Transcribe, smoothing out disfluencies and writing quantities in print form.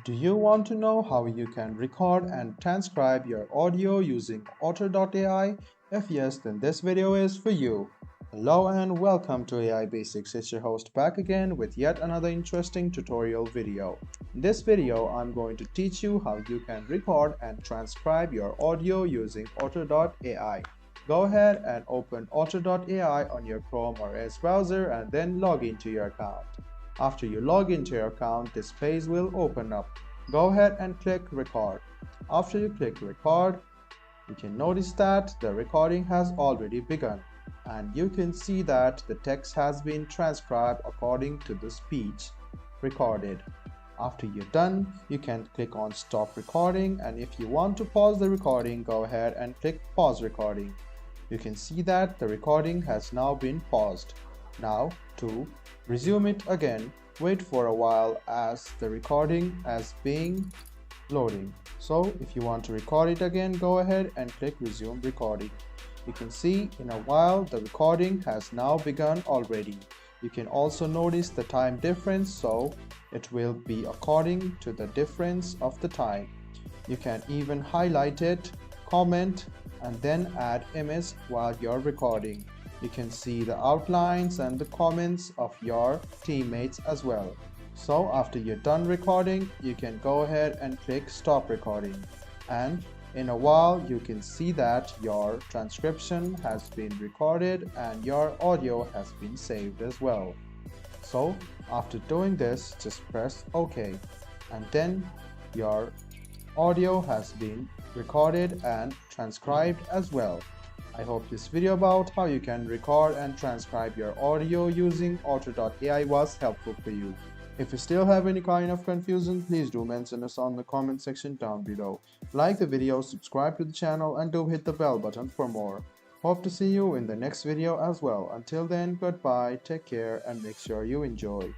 Do you want to know how you can record and transcribe your audio using Otter AI? If yes, then this video is for you. Hello and welcome to AI Basics. It's your host back again with yet another interesting tutorial video. In this video, I'm going to teach you how you can record and transcribe your audio using Otter AI. Go ahead and open Otter AI on your Chrome or Edge browser and then log into your account. After you log into your account, this page will open up. Go ahead and click record. After you click record, you can notice that the recording has already begun and you can see that the text has been transcribed according to the speech recorded. After you're done, you can click on stop recording, and if you want to pause the recording, go ahead and click pause recording. You can see that the recording has now been paused. Now, to resume it again, wait for a while as the recording is being loading. So if you want to record it again, go ahead and click resume recording. You can see in a while the recording has now begun already. You can also notice the time difference, so it will be according to the difference of the time. You can even highlight it, comment, and then add image while you're recording. You can see the outlines and the comments of your teammates as well. So after you're done recording, you can go ahead and click stop recording. And in a while, you can see that your transcription has been recorded and your audio has been saved as well. So after doing this, just press OK, and then your audio has been recorded and transcribed as well. I hope this video about how you can record and transcribe your audio using Otter AI was helpful for you. If you still have any kind of confusion, please do mention us on the comment section down below. Like the video, subscribe to the channel, and do hit the bell button for more. Hope to see you in the next video as well. Until then, goodbye, take care, and make sure you enjoy.